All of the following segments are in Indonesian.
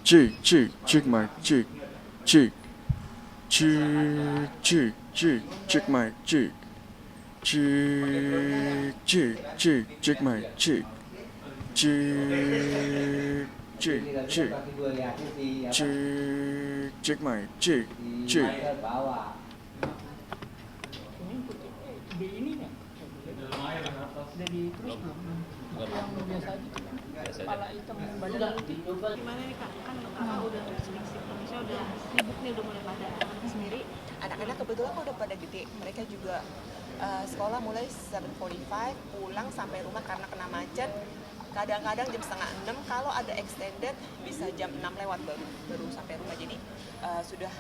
check mic, check mic, check mic, check mic, check. Di ini ya? Jadi terus belum? Yang biasa aja. Kepala hitam badan putih. Gimana nih kak? Kan kakak udah sering saya udah sibuk nih, udah mulai pada anak sendiri. Anak-anak kebetulan kok udah pada gede. Mereka juga sekolah mulai 7:45, pulang sampai rumah karena kena macet. Kadang-kadang jam 5:30, kalau ada extended bisa jam 6 lewat baru sampai rumah. Jadi sudah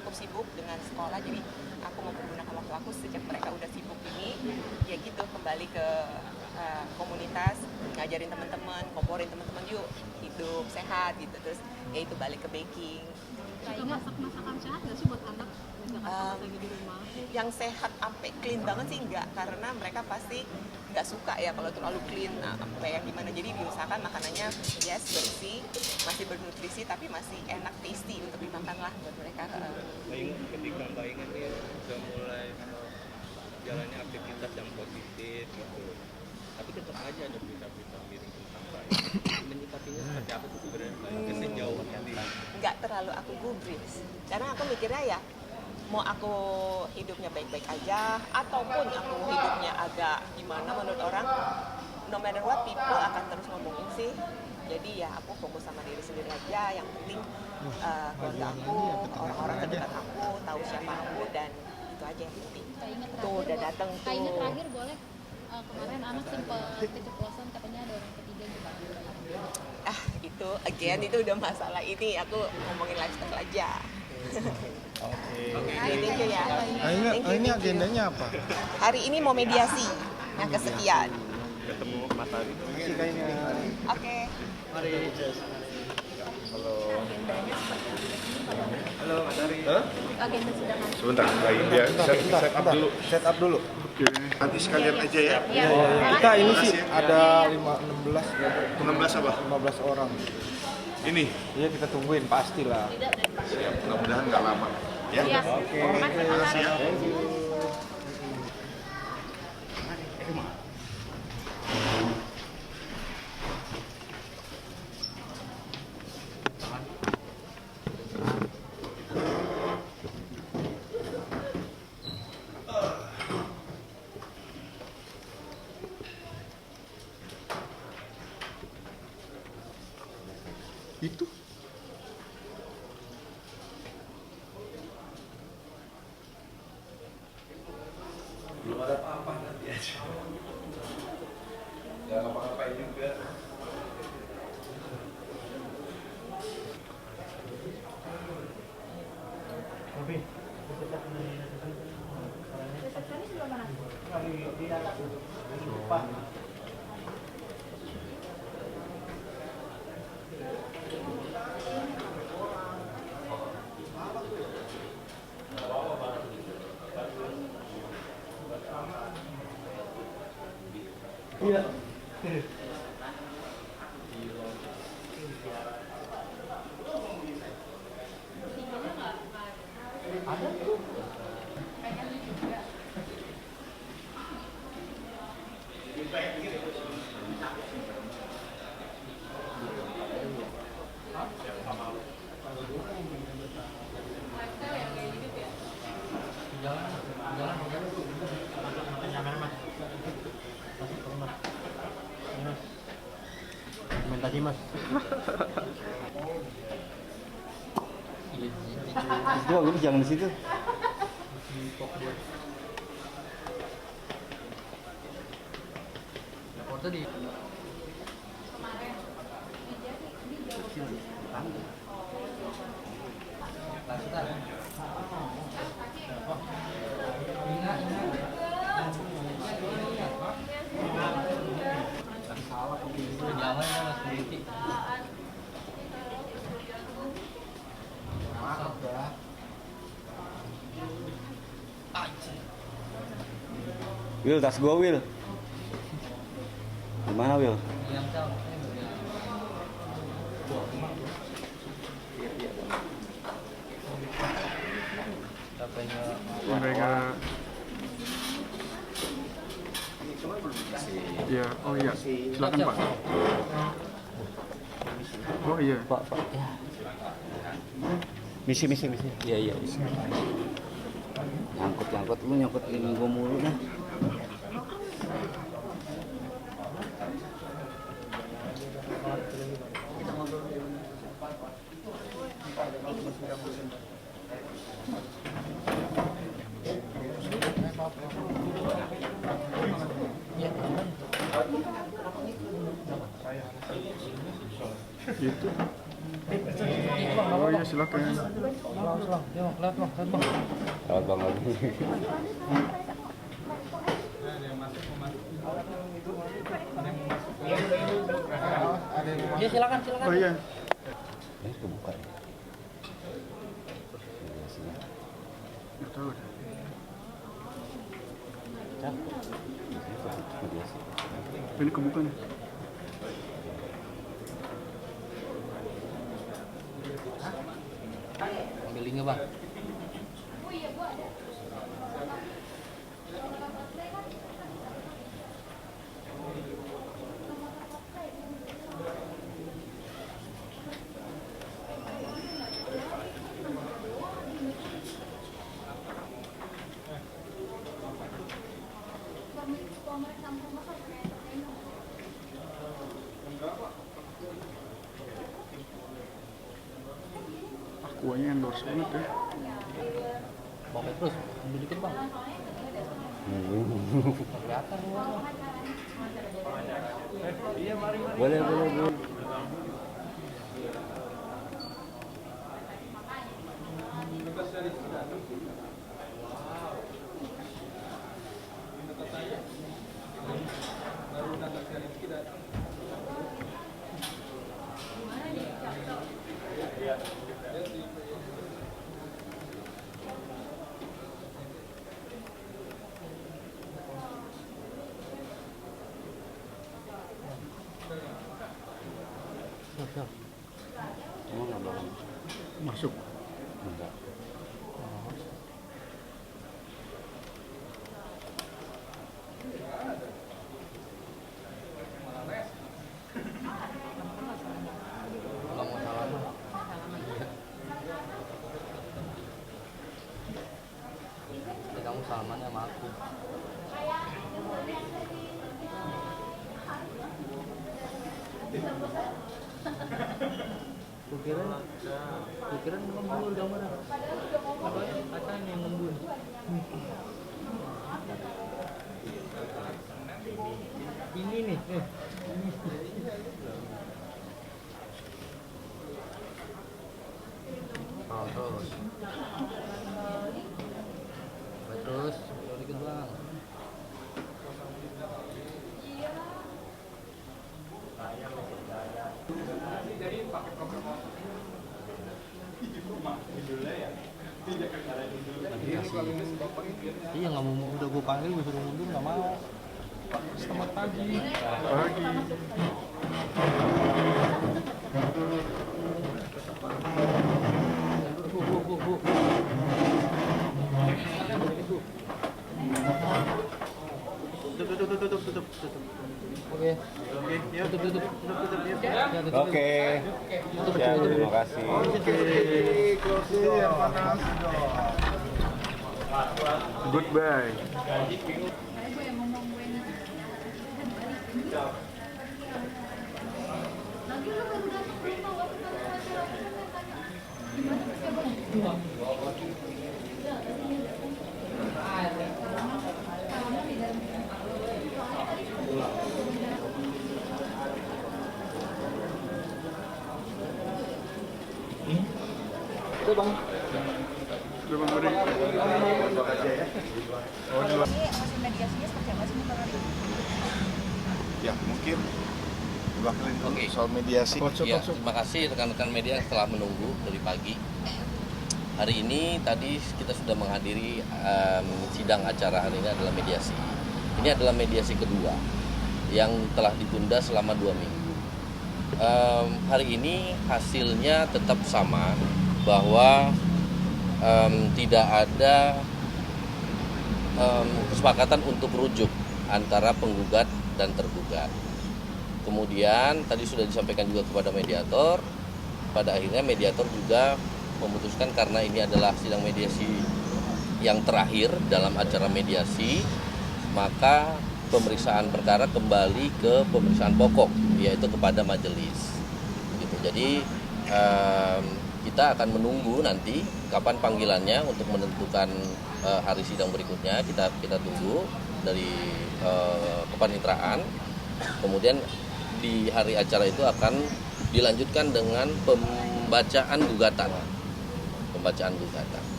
cukup sibuk dengan sekolah, jadi aku mau menggunakan waktu aku sejak mereka udah sibuk ini, ya gitu, kembali ke komunitas, ngajarin teman-teman, komporin teman-teman yuk hidup sehat gitu, terus ya itu balik ke baking. Itu masak-masakan sehat nggak sih buat anak? Lagi di rumah. Yang sehat sampai clean banget sih enggak, karena mereka pasti nggak suka ya kalau terlalu clean, kayak gimana. Jadi diusahakan makanannya yes bersih, masih bernutrisi tapi masih enak, tasty untuk dimakan lah buat mereka. Ketika Mbak Ingat nih udah mulai jalannya aktivitas yang positif gitu, tapi tetap aja ada berita-berita miring tentang Mbak Ingat. Menyikapinya seperti apa sih sebenarnya Mbak Ingat sejauh ini? Nggak terlalu aku gubris, karena aku mikirnya ya mau aku hidupnya baik-baik aja ataupun aku hidupnya agak gimana menurut orang, no matter what people akan terus ngomongin sih. Jadi ya aku fokus sama diri sendiri aja, yang penting keluarga aku, orang-orang terdekat aku tahu siapa aku, dan itu aja yang penting. Tuh udah datang tuh. Kayaknya terakhir boleh, kemarin anak sempat keceplosan katanya ada orang ketiga juga. Itu again itu udah masalah ini, aku ngomongin lifestyle aja. Oke, thank you ya. Ini agendanya apa? Hari ini mau mediasi yang kesekian. Ketemu Mas Ari. Oke. Mari. Halo. Halo Mas Ari. Agenda sudah masuk. Sebentar, ya, set up dulu. Oke. Nanti sekalian aja ya. Kita ini sih ada 16 apa? 15 orang. Ini? Iya, kita tungguin pastilah. Siap, mudah-mudahan nggak lama. Ya. Oke. Siap. Itu Belum ada apa-apa, nanti aja. Jangan ngapa-ngapain juga. Resepsionis belum mana? Iya. Ada tuh. Tadi mas. Itu aku jangan di situ. Foto di. Will, tas gua Will. Gimana Will? mereka. Ya, oh iya, silakan Pak. Oh iya. Pak. Ya. Misi. Iya. Nyangkut lu nyangkutin gua mulu dah. Itu. Oh iya, silakan. Lewat Bang lagi. Ya silakan. Oh iya. Kebuka. Nggak tahu deh. Ini kebuka nih. Ambil linknya bang. Kuahnya endorse banget ya. Bang Petrus, ambil dikit bang. Kelihatan luarnya. Boleh. Siap. Emang nggak boleh Masuk. enggak. Kalau mau salaman. Jadi kamu salamannya sama aku. Kira ngembul gambar. Kacanya yang ngembul. Ini nih. Terus, dikit bang. Iya nggak mau, udah gue panggil gue suruh mundur nggak mau. Selamat pagi. Bu. Tutup. Oke. Ya. Tutup. Oke. Ya, terima kasih. Goodbye. Itu bang. Udah Bang Budi. Ini hasil mediasinya seperti apa sih menurut Anda? Ya, mungkin diwakilin dulu Oke. soal mediasi. Ya, terima kasih rekan-rekan media yang telah menunggu dari pagi. Hari ini tadi kita sudah menghadiri sidang acara hari ini adalah mediasi. Ini adalah mediasi kedua yang telah ditunda selama 2 minggu. Hari ini hasilnya tetap sama bahwa tidak ada kesepakatan untuk rujuk antara penggugat dan tergugat. Kemudian tadi sudah disampaikan juga kepada mediator, pada akhirnya mediator juga memutuskan karena ini adalah sidang mediasi yang terakhir dalam acara mediasi, maka pemeriksaan perkara kembali ke pemeriksaan pokok, yaitu kepada majelis. Gitu. Jadi kita akan menunggu nanti kapan panggilannya untuk menentukan hari sidang berikutnya. Kita tunggu dari kepaniteraan. Kemudian di hari acara itu akan dilanjutkan dengan pembacaan gugatan,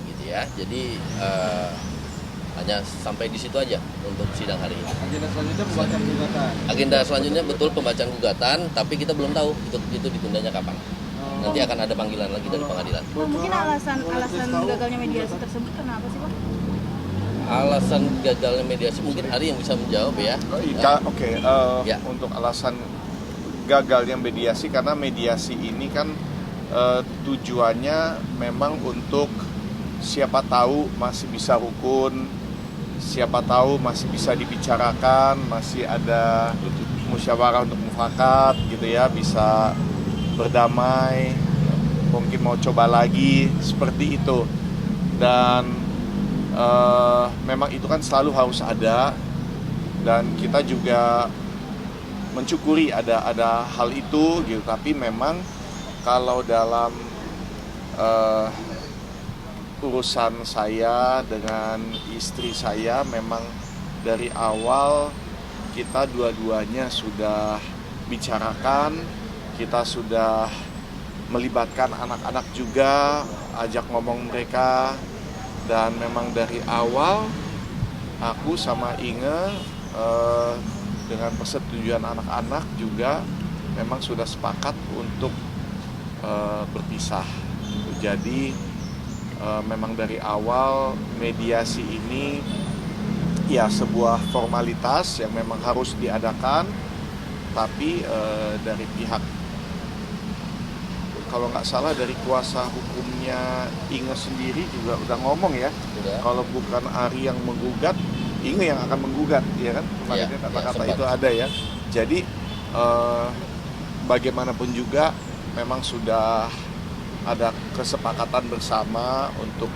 gitu ya. Jadi hanya sampai di situ aja untuk sidang hari ini. Agenda selanjutnya pembacaan gugatan. Agenda selanjutnya betul pembacaan gugatan, tapi kita belum tahu itu ditundanya kapan. Nanti akan ada panggilan lagi dari pengadilan. Mungkin alasan gagalnya mediasi tersebut kenapa sih, Pak? Alasan gagalnya mediasi mungkin Ari yang bisa menjawab ya. Ya. Untuk alasan gagalnya mediasi, karena mediasi ini kan tujuannya memang untuk siapa tahu masih bisa rukun, siapa tahu masih bisa dibicarakan, masih ada musyawarah untuk mufakat gitu ya, bisa berdamai, mungkin mau coba lagi seperti itu. Dan memang itu kan selalu harus ada, dan kita juga mencukuri ada hal itu gitu. Tapi memang kalau dalam urusan saya dengan istri saya, memang dari awal kita dua-duanya sudah bicarakan, kita sudah melibatkan anak-anak juga, ajak ngomong mereka, dan memang dari awal aku sama Inge dengan persetujuan anak-anak juga memang sudah sepakat untuk berpisah. Jadi memang dari awal mediasi ini ya sebuah formalitas yang memang harus diadakan, tapi dari pihak, kalau nggak salah dari kuasa hukumnya Inge sendiri juga udah ngomong ya, kalau bukan Ari yang menggugat, Inge yang akan menggugat, ya kan? Kemarin kata-kata itu ada ya. Jadi bagaimanapun juga memang sudah ada kesepakatan bersama untuk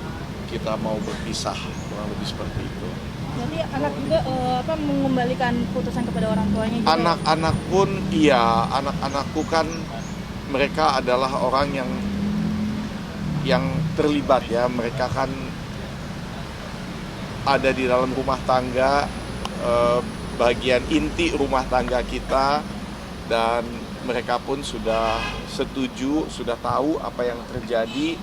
kita mau berpisah, kurang lebih seperti itu. Jadi anak juga mengembalikan putusan kepada orang tuanya juga. Anak-anak pun iya, anak-anakku kan mereka adalah orang yang terlibat ya. Mereka kan ada di dalam rumah tangga, bagian inti rumah tangga kita, dan mereka pun sudah setuju, sudah tahu apa yang terjadi,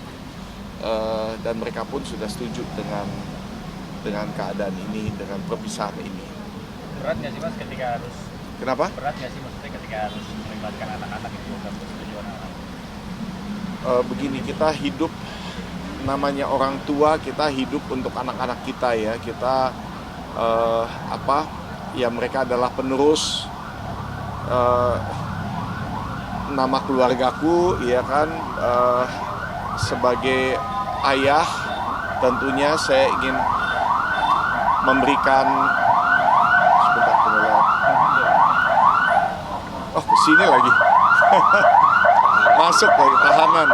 dan mereka pun sudah setuju dengan keadaan ini, dengan perpisahan ini. Berat nggak sih Mas ketika harus? Kenapa? Berat nggak sih maksudnya ketika harus melibatkan anak-anak itu dalam persetujuan anak? Begini, kita hidup, namanya orang tua, kita hidup untuk anak-anak kita ya. Kita ya mereka adalah penerus nama keluargaku, ya kan. Sebagai ayah tentunya saya ingin memberikan, sebentar lihat. Oh, kesini lagi. Masuk lagi, tahanan.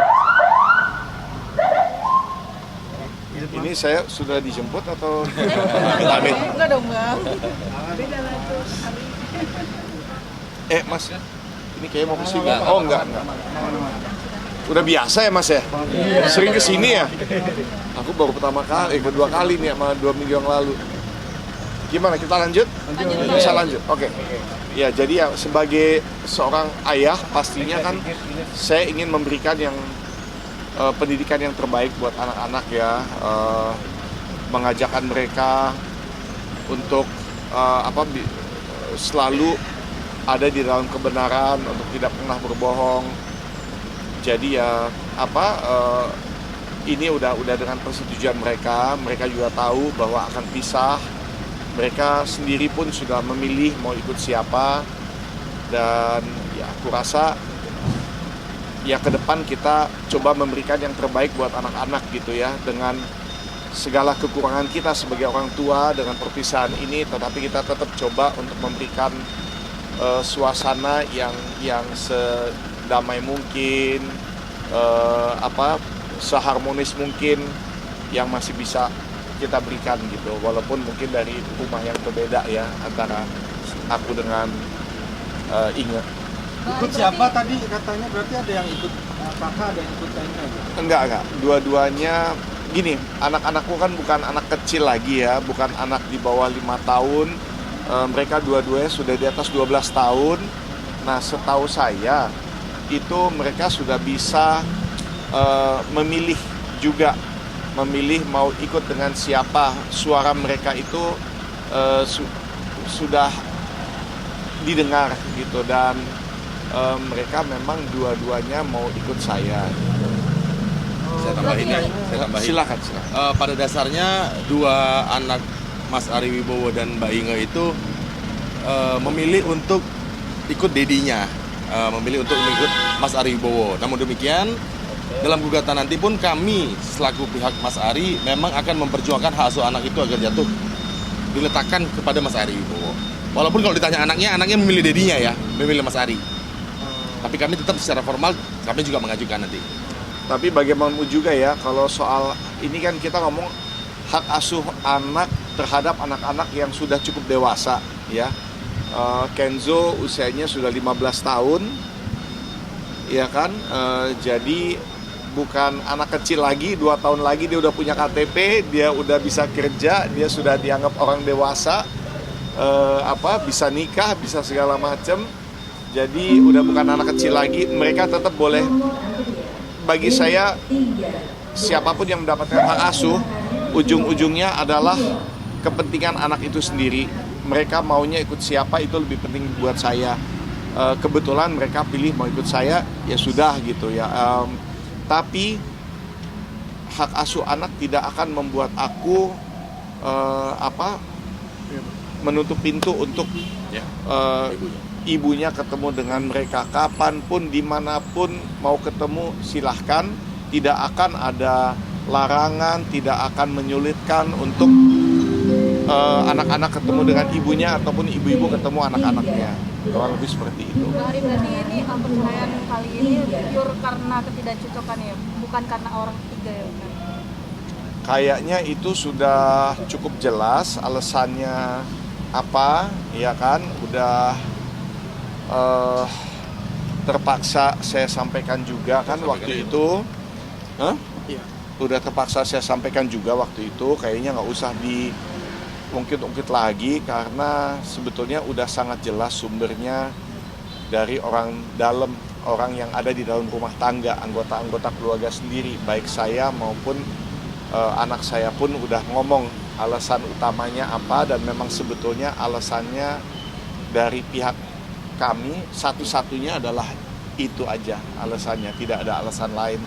Ini saya sudah dijemput atau tarik? Enggak dong, Bang. Beda lah tuh. Mas, ini kayaknya mau kesini. Oh, enggak. Udah biasa ya Mas ya? Sering kesini ya? Aku baru kedua kali nih sama 2 minggu yang lalu. Gimana, kita lanjut? Bisa lanjut? Oke. Ya, jadi ya sebagai seorang ayah pastinya kan saya ingin memberikan pendidikan yang terbaik buat anak-anak ya, mengajarkan mereka untuk selalu ada di dalam kebenaran, untuk tidak pernah berbohong. Jadi ya ini udah dengan persetujuan mereka juga tahu bahwa akan pisah. Mereka sendiri pun sudah memilih mau ikut siapa, dan ya aku rasa ya ke depan kita coba memberikan yang terbaik buat anak-anak gitu ya, dengan segala kekurangan kita sebagai orang tua dengan perpisahan ini, tetapi kita tetap coba untuk memberikan suasana yang sedamai mungkin, seharmonis mungkin yang masih bisa kita berikan gitu, walaupun mungkin dari rumah yang berbeda ya antara aku dengan Inge. Ikut siapa tadi katanya, berarti ada yang ikut kakak, ada yang ikut Inge? Enggak, dua-duanya gini, anak-anakku kan bukan anak kecil lagi ya, bukan anak di bawah 5 tahun, mereka dua-duanya sudah di atas 12 tahun. Nah, setahu saya itu mereka sudah bisa memilih juga, memilih mau ikut dengan siapa. Suara mereka itu sudah didengar gitu, dan mereka memang dua-duanya mau ikut saya. Saya tambahin ya, Silakan. Pada dasarnya dua anak Mas Ari Wibowo dan Mbak Inge itu memilih untuk ikut dedinya, memilih untuk ikut Mas Ari Wibowo. Namun demikian, dalam gugatan nanti pun kami selaku pihak Mas Ari memang akan memperjuangkan hak asuh anak itu agar jatuh diletakkan kepada Mas Ari Wibowo. Walaupun kalau ditanya anaknya memilih dedinya ya, memilih Mas Ari. Tapi kami tetap secara formal kami juga mengajukan nanti. Tapi bagaimanapun juga ya, kalau soal ini kan kita ngomong hak asuh anak terhadap anak-anak yang sudah cukup dewasa ya. Kenzo usianya sudah 15 tahun, ya kan? Jadi bukan anak kecil lagi, 2 tahun lagi dia udah punya KTP, dia udah bisa kerja, dia sudah dianggap orang dewasa, bisa nikah, bisa segala macam. Jadi udah bukan anak kecil lagi, mereka tetap boleh. Bagi saya, siapapun yang mendapatkan hak asuh, ujung-ujungnya adalah kepentingan anak itu sendiri. Mereka maunya ikut siapa itu lebih penting buat saya. Kebetulan mereka pilih mau ikut saya, ya sudah gitu ya. Tapi hak asuh anak tidak akan membuat aku menutup pintu untuk ibunya ketemu dengan mereka kapanpun, dimanapun mau ketemu silahkan. Tidak akan ada larangan, tidak akan menyulitkan untuk anak-anak ketemu dengan ibunya ataupun ibu-ibu ketemu anak-anaknya. Kurang lebih seperti itu. Hari berarti ini perceraian kali ini pure karena ketidakcocokan ya, bukan karena orang ketiga ya? Kayaknya itu sudah cukup jelas alasannya apa, ya kan? Udah terpaksa saya sampaikan juga kan waktu itu. Udah terpaksa saya sampaikan juga waktu itu, kayaknya nggak usah diungkit-ungkit lagi karena sebetulnya udah sangat jelas sumbernya dari orang dalam, orang yang ada di dalam rumah tangga, anggota-anggota keluarga sendiri, baik saya maupun anak saya pun udah ngomong alasan utamanya apa, dan memang sebetulnya alasannya dari pihak kami satu-satunya adalah itu aja alasannya, tidak ada alasan lain.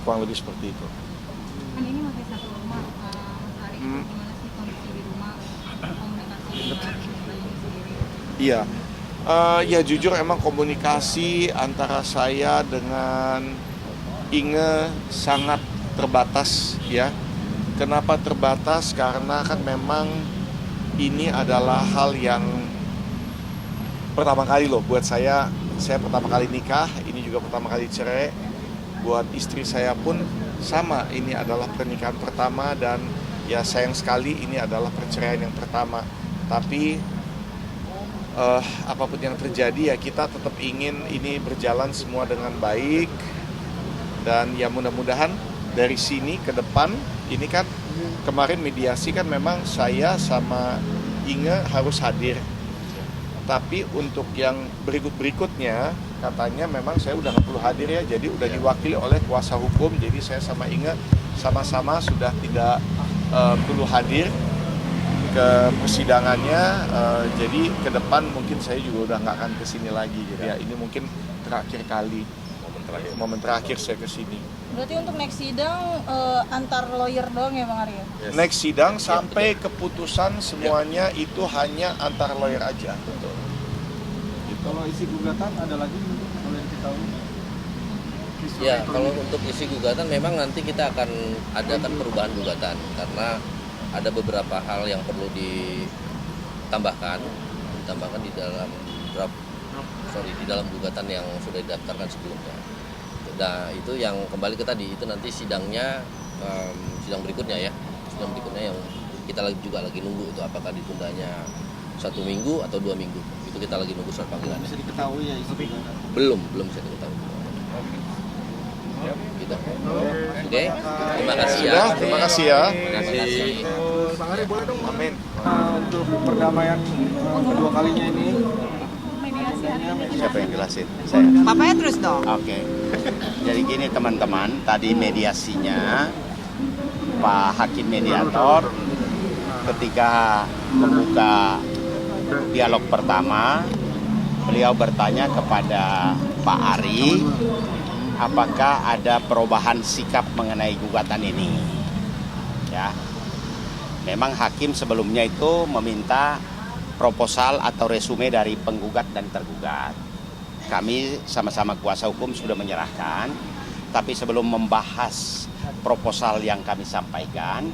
Kurang lebih seperti itu. Kan ini masih satu rumah, Mas Ari, gimana sih kondisi di rumah, komunikasi dengan sendiri? Iya, ya jujur emang komunikasi antara saya dengan Inge sangat terbatas ya. Kenapa terbatas? Karena kan memang ini adalah hal yang pertama kali loh buat saya pertama kali nikah, ini juga pertama kali cerai. Buat istri saya pun sama, ini adalah pernikahan pertama, dan ya sayang sekali ini adalah perceraian yang pertama. Tapi apapun yang terjadi ya kita tetap ingin ini berjalan semua dengan baik, dan ya mudah-mudahan dari sini ke depan, ini kan kemarin mediasi kan memang saya sama Inge harus hadir. Tapi untuk yang berikut-berikutnya katanya memang saya udah nggak perlu hadir ya, jadi udah diwakili oleh kuasa hukum, jadi saya sama Inge sama-sama sudah tidak perlu hadir ke persidangannya. Jadi ke depan mungkin saya juga udah nggak akan kesini lagi, jadi ya ini mungkin terakhir kali, momen terakhir saya kesini. Berarti untuk next sidang antar lawyer doang ya Bang Arya? Yes. Next sidang sampai keputusan semuanya itu hanya antar lawyer aja, betul. Gitu. Kalau isi gugatan ada lagi boleh diketahui? Ya, kalau untuk isi gugatan memang nanti kita akan adakan perubahan gugatan karena ada beberapa hal yang perlu ditambahkan di dalam di dalam gugatan yang sudah didaftarkan sebelumnya. Nah, itu yang kembali ke tadi itu nanti sidangnya sidang berikutnya ya. Sidang berikutnya yang kita juga lagi nunggu itu apakah ditundanya 1 minggu atau 2 minggu. Itu kita lagi nunggu surat panggilannya. Bisa diketahui ya isi gugatan? Belum bisa diketahui. Gitu. Oke. Terima kasih ya. Terima kasih ya. Terima kasih. Bang Ari boleh dong. Amin. Untuk perdamaian kedua kalinya ini, Siapa yang jelasin? Saya. Bapaknya terus dong. Oke. Jadi gini teman-teman, tadi mediasinya Pak Hakim Mediator ketika membuka dialog pertama, beliau bertanya kepada Pak Ari apakah ada perubahan sikap mengenai gugatan ini. Ya. Memang hakim sebelumnya itu meminta proposal atau resume dari penggugat dan tergugat. Kami sama-sama kuasa hukum sudah menyerahkan, tapi sebelum membahas proposal yang kami sampaikan,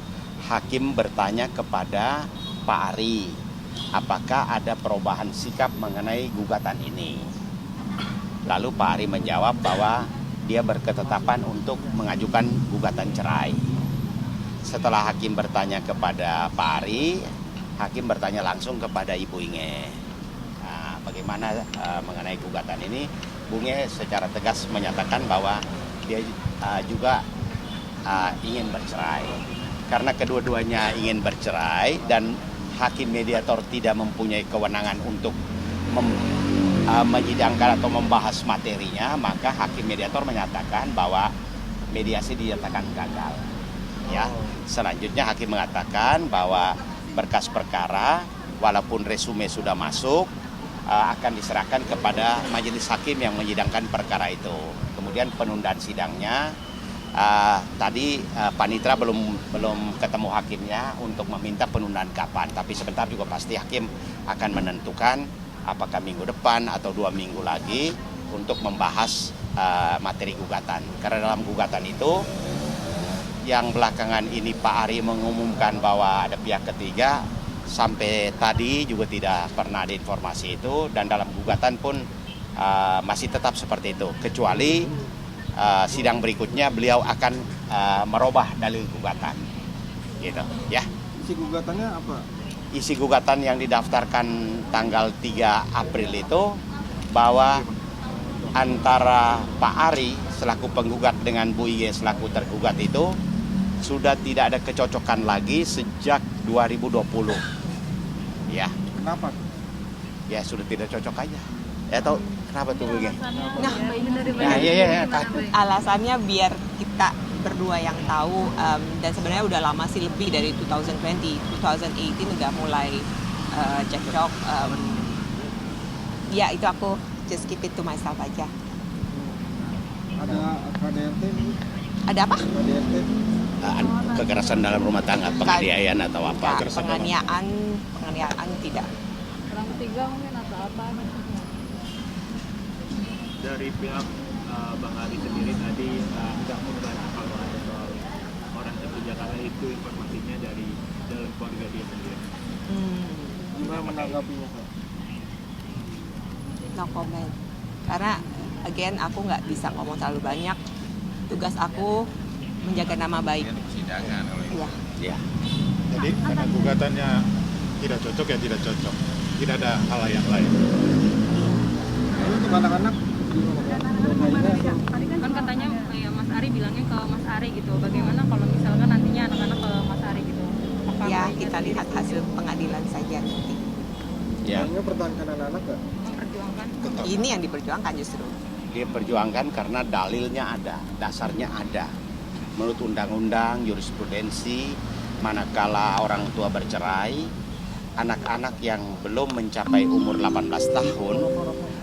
hakim bertanya kepada Pak Ari, apakah ada perubahan sikap mengenai gugatan ini. Lalu Pak Ari menjawab bahwa dia berketetapan untuk mengajukan gugatan cerai. Setelah hakim bertanya kepada Pak Ari, hakim bertanya langsung kepada Ibu Inge. Nah, bagaimana mengenai gugatan ini? Bu Inge secara tegas menyatakan bahwa dia juga ingin bercerai. Karena kedua-duanya ingin bercerai dan hakim mediator tidak mempunyai kewenangan untuk menyidangkan atau membahas materinya, maka hakim mediator menyatakan bahwa mediasi dinyatakan gagal. Ya, selanjutnya hakim mengatakan bahwa berkas perkara walaupun resume sudah masuk akan diserahkan kepada majelis hakim yang menyidangkan perkara itu. Kemudian penundaan sidangnya tadi panitera belum ketemu hakimnya untuk meminta penundaan kapan, tapi sebentar juga pasti hakim akan menentukan apakah minggu depan atau 2 minggu lagi untuk membahas materi gugatan. Karena dalam gugatan itu yang belakangan ini Pak Ari mengumumkan bahwa ada pihak ketiga, sampai tadi juga tidak pernah ada informasi itu, dan dalam gugatan pun masih tetap seperti itu, kecuali sidang berikutnya beliau akan merubah dalil gugatan gitu ya. isi gugatannya apa? Isi gugatan yang didaftarkan tanggal 3 April itu bahwa antara Pak Ari selaku penggugat dengan Bu Inge selaku tergugat itu sudah tidak ada kecocokan lagi sejak 2020. Ya. Kenapa? Ya sudah tidak cocok aja. Ya tahu kenapa tuh Bu Inge? Alasannya biar kita berdua yang tahu, dan sebenarnya udah lama sih, lebih dari 2018 udah mulai cekcok. Ya itu aku just keep it to myself aja. Ada KDRT nih? Ada apa? KDRT. Kekerasan dalam rumah tangga, penganiayaan atau apa? Penganiayaan tidak. Orang ketiga mungkin atau apa? Dari pihak Bang Ari sendiri tadi nggak membahas kalau ada soal orang tertuja, karena itu informasinya dari dalam keluarga dia sendiri. Gimana menanggapinya? No comment. Karena again aku nggak bisa ngomong terlalu banyak. Tugas aku menjaga nama baik. Persidangan. Ya. Jadi karena gugatannya tidak cocok ya tidak cocok. Tidak ada hal yang lain. Lalu untuk anak-anak Kan katanya ya Mas Ari bilangnya ke Mas Ari gitu. Bagaimana kalau misalkan nantinya anak-anak ke Mas Ari gitu? Ya kita lihat hasil pengadilan saja nanti. Ya. Ini pertahankan anak-anak nggak? Perjuangkan. Ini yang diperjuangkan justru. Dia perjuangkan karena dalilnya ada, dasarnya ada. Menurut undang-undang, jurisprudensi, manakala orang tua bercerai, anak-anak yang belum mencapai umur 18 tahun,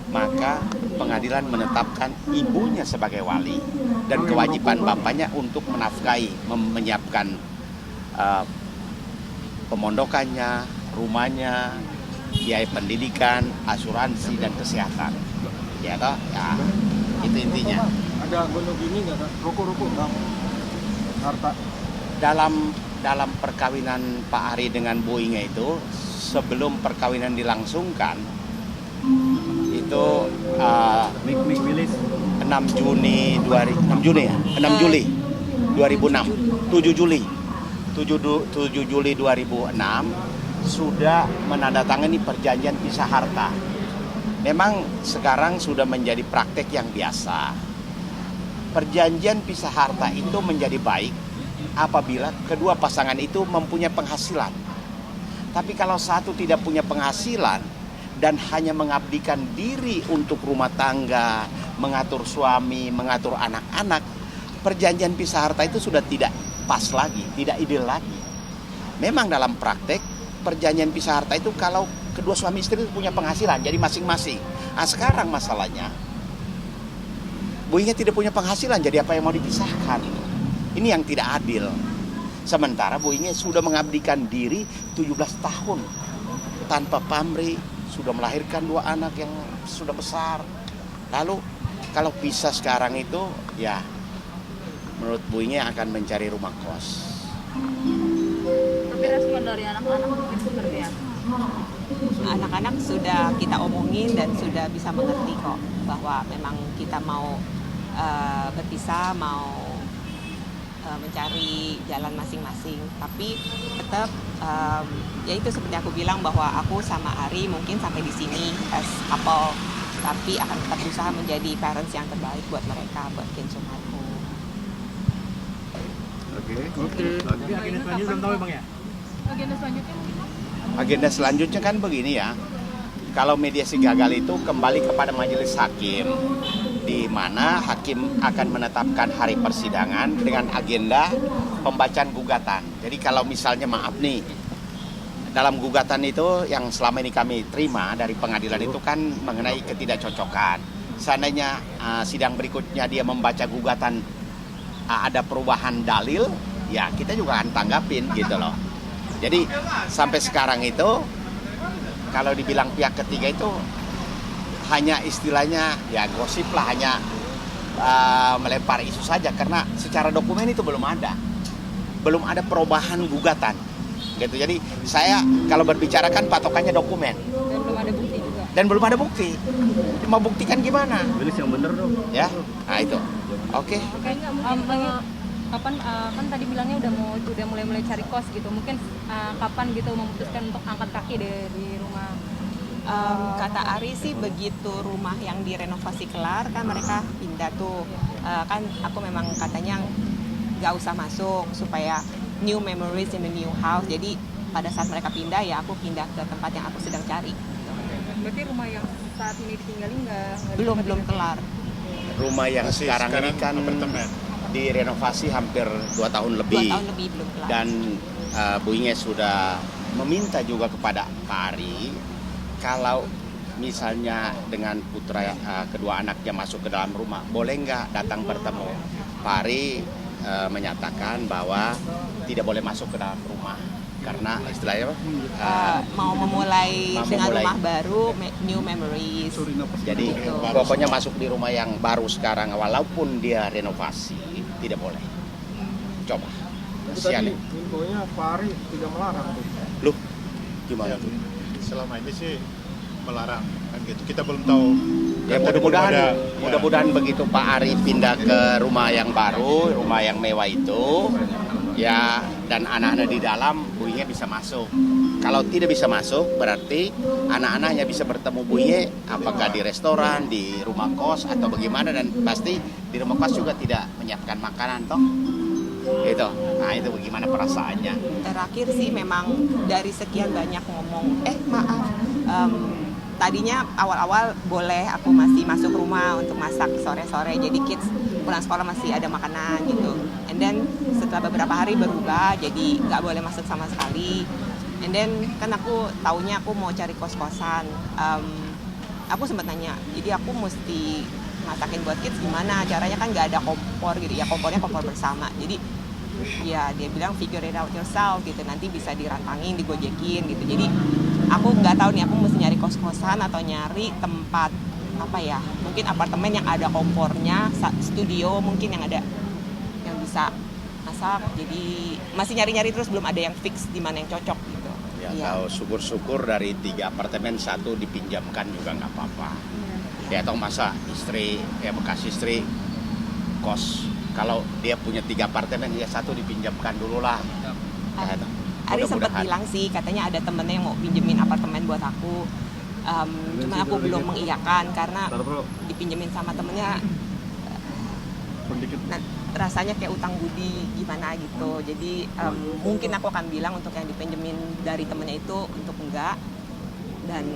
maka pengadilan menetapkan ibunya sebagai wali dan kewajiban bapaknya untuk menafkahi, menyiapkan pemondokannya, rumahnya, biaya pendidikan, asuransi dan kesehatan. Ya toh, ya itu intinya. Ada gunung gini nggak Kak? Rokok-rokok Bang? Harta. Dalam perkawinan Pak Ari dengan Bu Inge itu, sebelum perkawinan dilangsungkan itu 6 Juli 2006 sudah menandatangani perjanjian pisah harta. Memang sekarang sudah menjadi praktek yang biasa. Perjanjian pisah harta itu menjadi baik apabila kedua pasangan itu mempunyai penghasilan. Tapi kalau satu tidak punya penghasilan dan hanya mengabdikan diri untuk rumah tangga, mengatur suami, mengatur anak-anak, perjanjian pisah harta itu sudah tidak pas lagi, tidak ideal lagi. Memang dalam praktek, perjanjian pisah harta itu kalau kedua suami istri itu punya penghasilan, jadi masing-masing. Nah sekarang masalahnya, Bu Inge tidak punya penghasilan, jadi apa yang mau dipisahkan? Ini yang tidak adil. Sementara Bu Inge sudah mengabdikan diri 17 tahun tanpa pamrih, sudah melahirkan 2 anak yang sudah besar. Lalu kalau pisah sekarang itu, ya menurut Bu Inge akan mencari rumah kos. Tapi respon dari anak-anak mungkin seperti apa? Anak-anak sudah kita omongin dan sudah bisa mengerti kok bahwa memang kita mau berpisah, mau mencari jalan masing-masing. Tapi tetap ya itu seperti aku bilang bahwa aku sama Ari mungkin sampai di sini as couple, tapi akan tetap berusaha menjadi parents yang terbaik buat mereka, buat Kenzo aku. Oke. Tapi agenda selanjutnya belum tahu Bang ya? Agenda selanjutnya mungkin Bang? Agenda selanjutnya kan begini ya. Kalau mediasi gagal itu kembali kepada majelis hakim, di mana hakim akan menetapkan hari persidangan dengan agenda pembacaan gugatan. Jadi kalau misalnya maaf nih, dalam gugatan itu yang selama ini kami terima dari pengadilan itu kan mengenai ketidakcocokan. Seandainya sidang berikutnya dia membaca gugatan ada perubahan dalil, ya kita juga akan tanggapin gitu loh. Jadi sampai sekarang itu kalau dibilang pihak ketiga itu hanya istilahnya ya gosip lah, hanya melempar isu saja karena secara dokumen itu belum ada perubahan gugatan gitu. Jadi saya kalau berbicara kan patokannya dokumen dan belum ada bukti mau buktikan gimana? Tulis yang bener dong. Ya, nah itu. Oke. Kayaknya kapan kan tadi bilangnya udah mulai cari kos gitu. Mungkin kapan gitu memutuskan untuk angkat kaki dari rumah? Kata Ari sih begitu rumah yang direnovasi kelar kan mereka pindah tuh. Kan aku memang katanya nggak usah masuk supaya new memories in the new house. Jadi pada saat mereka pindah ya aku pindah ke tempat yang aku sedang cari. Berarti rumah yang saat ini ditinggalin belum kelar. Rumah yang sekarang ini kan direnovasi hampir 2 tahun lebih. 2 tahun lebih belum kelar. Dan Bu Inge sudah meminta juga kepada Pak Ari, kalau misalnya dengan putra kedua anaknya masuk ke dalam rumah, boleh nggak datang bertemu? Pak Ari menyatakan bahwa tidak boleh masuk ke dalam rumah karena istilahnya mau memulai dengan rumah baru, new memories. Jadi pokoknya masuk di rumah yang baru sekarang walaupun dia renovasi tidak boleh. Coba. Tadi infonya Pak Ari tidak melarang tuh. Loh, gimana tuh? Selama ini sih melarang kan gitu. Kita belum tahu. Ya mudah-mudahan begitu Pak Ari pindah ke rumah yang baru, rumah yang mewah itu, ya dan anak-anak di dalam Bu Inge bisa masuk. Kalau tidak bisa masuk berarti anak-anaknya bisa bertemu Bu Inge apakah di restoran, di rumah kos atau bagaimana, dan pasti di rumah kos juga tidak menyiapkan makanan toh. Itu. Nah, itu bagaimana perasaannya? Terakhir sih memang dari sekian banyak ngomong, tadinya awal-awal boleh aku masih masuk rumah untuk masak sore-sore, jadi kids pulang sekolah masih ada makanan gitu. And then setelah beberapa hari berubah jadi nggak boleh masuk sama sekali. And then kan aku taunya aku mau cari kos-kosan. Aku sempat nanya, jadi aku mesti masakin buat kids gimana caranya, kan nggak ada kompor gitu ya, kompornya kompor bersama. Jadi ya dia bilang figure it out yourself gitu, nanti bisa dirantangin, digojekin gitu. Jadi aku nggak tahu nih, aku mesti nyari kos-kosan atau nyari tempat apa ya, mungkin apartemen yang ada kompornya, studio mungkin yang ada yang bisa masak. Jadi masih nyari-nyari terus, belum ada yang fix di mana yang cocok gitu. Ya, tahu syukur-syukur dari 3 apartemen 1 dipinjamkan juga nggak apa-apa. Ya atau masa istri, ya bekas istri kos, kalau dia punya 3 apartemen ya 1 dipinjamkan dulu lah. Ari sempat bilang sih, katanya ada temennya yang mau pinjemin apartemen buat aku. Cuma aku belum mengiyakan karena dipinjemin sama temennya rasanya kayak utang budi gimana gitu. Jadi mungkin aku akan bilang untuk yang dipinjemin dari temennya itu untuk enggak. Dan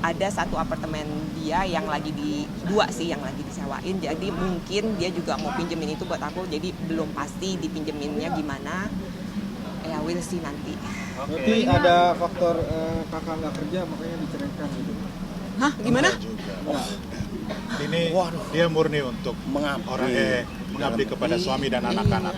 ada 1 apartemen dia yang lagi 2 sih yang lagi disewain. Jadi mungkin dia juga mau pinjemin itu buat aku. Jadi belum pasti dipinjeminnya gimana. Ya we'll see nanti. Berarti ada faktor kakak nggak kerja makanya diceraikan gitu. Hah, gimana? Ini dia murni untuk mengabdi kepada suami dan anak-anak.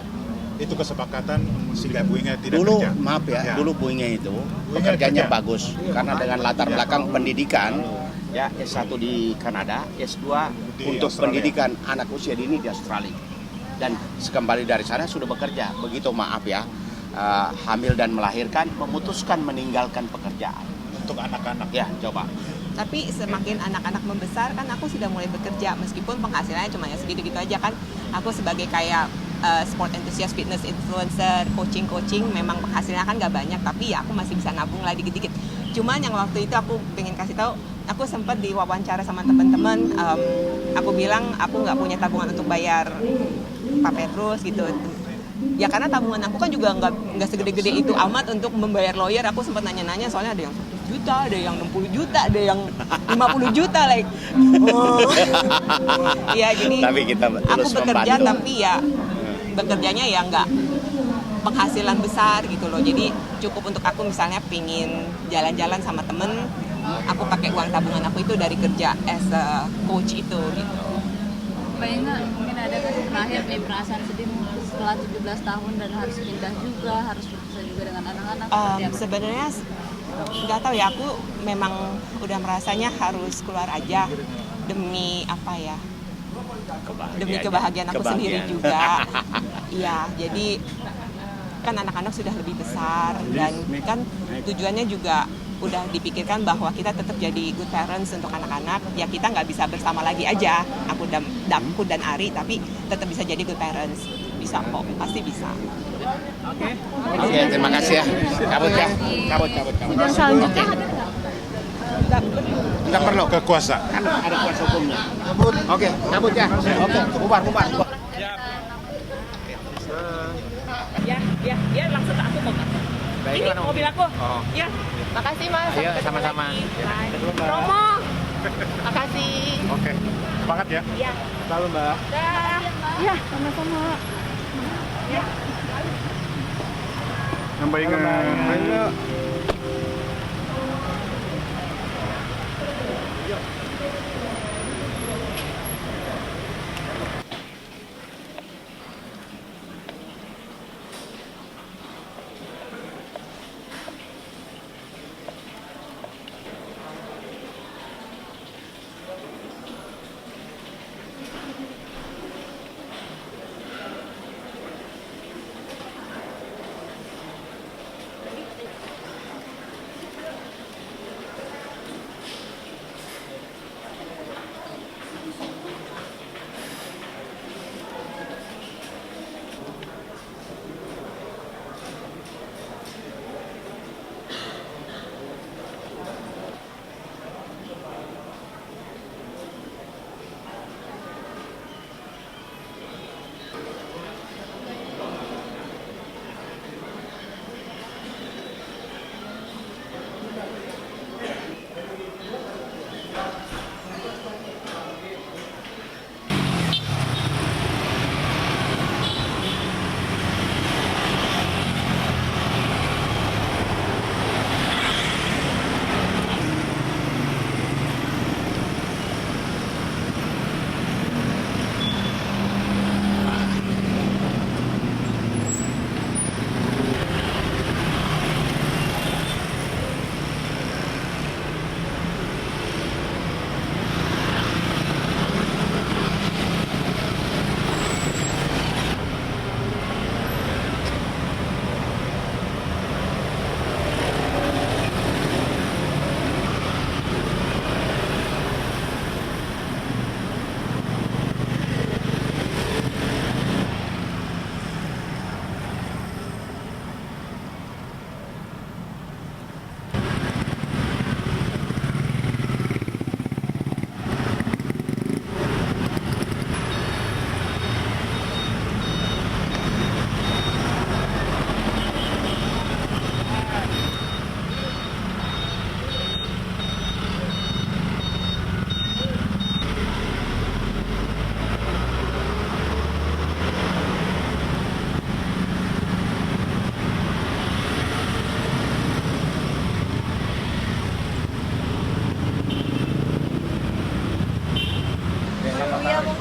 Itu kesepakatan sehingga Bu Inge tidak dulu, kerja. Maaf ya, dulu Bu Inge itu pekerjaannya bagus karena dengan latar belakang pendidikan, ya S1 di Kanada, S2 untuk Australia. pendidikan anak usia dini di Australia. Dan kembali dari sana sudah bekerja. Begitu maaf ya, hamil dan melahirkan, memutuskan meninggalkan pekerjaan. Untuk anak-anak. Ya, coba. Tapi semakin anak-anak membesar kan aku sudah mulai bekerja, meskipun penghasilannya cuma ya segitu-gitu aja kan. Aku sebagai kayak sport enthusiast, fitness influencer, coaching memang penghasilannya kan gak banyak, tapi ya aku masih bisa nabung lah dikit-dikit. Cuman yang waktu itu aku pengen kasih tahu, aku sempat diwawancara sama teman-teman, aku bilang aku nggak punya tabungan untuk bayar Pak Petrus gitu. Ya karena tabungan aku kan juga nggak segede-gede itu amat untuk membayar lawyer. Aku sempat nanya-nanya, soalnya ada yang 1 juta, ada yang 60 juta, ada yang 50 juta like. Ya jadi Tapi kita aku bekerja membantu. tapi ya bekerjanya ya nggak penghasilan besar gitu loh. Jadi cukup untuk aku misalnya pingin jalan-jalan sama temen, aku pakai uang tabungan aku itu dari kerja as a coach itu gitu. Mbak Inge, mungkin ada terakhir nih perasaan sedih setelah 17 tahun dan harus pindah juga, harus berpisah juga dengan anak-anak. Sebenarnya nggak tahu ya, aku memang udah merasanya harus keluar aja demi apa ya, demi kebahagiaan aku sendiri juga. Iya, jadi kan anak-anak sudah lebih besar dan kan tujuannya juga udah dipikirkan bahwa kita tetap jadi good parents untuk anak-anak. Ya kita nggak bisa bersama lagi aja, aku dan Ari, tapi tetap bisa jadi good parents. Bisa kok, pasti bisa. Oke, terima kasih ya. Cabut ya. Cabut. Selanjutnya Nggak perlu ke kuasa. kan ada kuasa hukumnya. Cabut. Oke, cabut ya. Oke, bubar. Ya langsung ke aku kok. Ini mobil aku. Ya. Makasih Mas. Ayo, sama-sama. Romo. Makasih. Oke. Semangat ya. Ya. Lalu Mbak. Dah. Ya, sama-sama. Ya. Mbak Inge.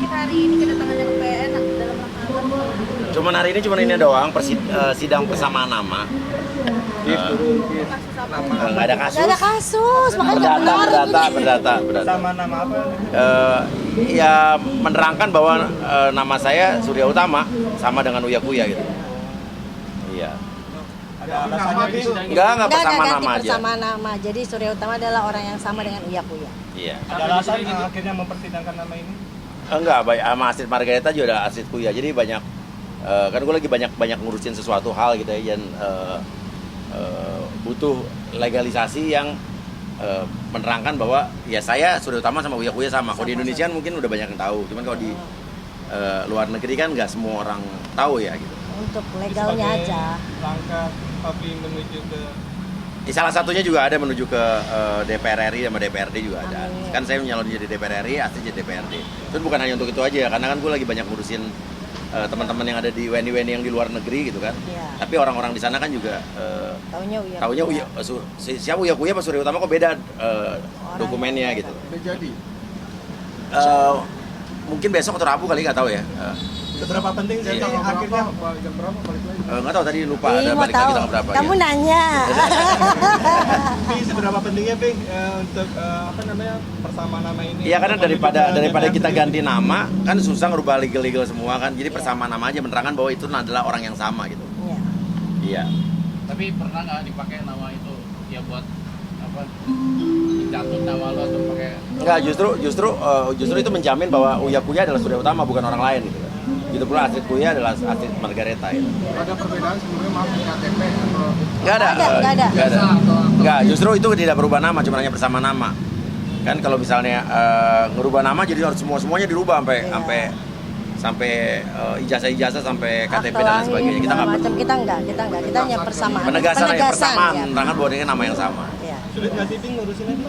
kita hari ini kedatangannya ke PN dalam rangka apa? Cuman hari ini ini doang sidang persamaan nama. Nggak ada kasus. Nggak ada kasus, makanya nggak Berdata. Sama nama apa? Ya menerangkan bahwa nama saya Surya Utama sama dengan Uya Kuya gitu. Iya. Ada alasannya gitu? Enggak bersama nama aja. Bersama nama. Jadi Surya Utama adalah orang yang sama dengan Uya Kuya. Iya. Ada alasan akhirnya mempersidangkan nama ini? Enggak, sama Astrid Margareta juga ada Astrid Kuya. Jadi banyak kan gue lagi banyak ngurusin sesuatu hal gitu ya, dan butuh legalisasi yang menerangkan bahwa ya saya Surya Utama sama Uya Kuya sama. Kalau di Indonesia kan mungkin udah banyak yang tahu, cuman kalau di luar negeri kan nggak semua orang tahu ya gitu. Untuk legalnya aja. Langkah Papi menuju ke Salah satunya juga ada menuju ke DPR RI sama DPRD juga ada. Kan saya nyalon jadi DPR RI, Astrid jadi DPRD. Itu bukan hanya untuk itu aja, karena kan gue lagi banyak ngurusin teman-teman yang ada di WNI yang di luar negeri gitu kan. Ya. Tapi orang-orang di sana kan juga taunya Uya. Siapa Uya Kuya Pak Surya Utama kok beda dokumennya gitu. Udah jadi. Mungkin besok atau Rabu kali, nggak tahu ya. Seberapa penting sih akhirnya jam berapa balik lagi? Nggak tahu, tadi lupa ada balik lagi tanggal berapa. Kamu nanya. Tapi seberapa pentingnya Bing untuk bersama nama ini? Iya, karena daripada kita ganti nama kan susah ngerubah legal semua kan. Jadi bersama nama aja menerangkan bahwa itu adalah orang yang sama gitu. Iya. Tapi pernah nggak dipakai nama itu ya buat apa? Jatuh nama lo atau pakai? Enggak, justru itu menjamin bahwa Uya Kuya adalah Surya Utama, bukan orang lain gitu. Gitu pula Astrid Kuya adalah Astrid Margareta gitu. Ada perbedaan sebelumnya maaf di KTP atau? Nggak ada. Nggak, justru itu tidak berubah nama, cuma hanya bersama nama. Kan kalau misalnya ngerubah nama jadi harus semuanya dirubah sampai ijazah sampai KTP dan sebagainya. Kita hanya persamaan. Penegasan menerangkan bahwa ini nama yang sama. Sulit nggak sih Bing ngurusin ini?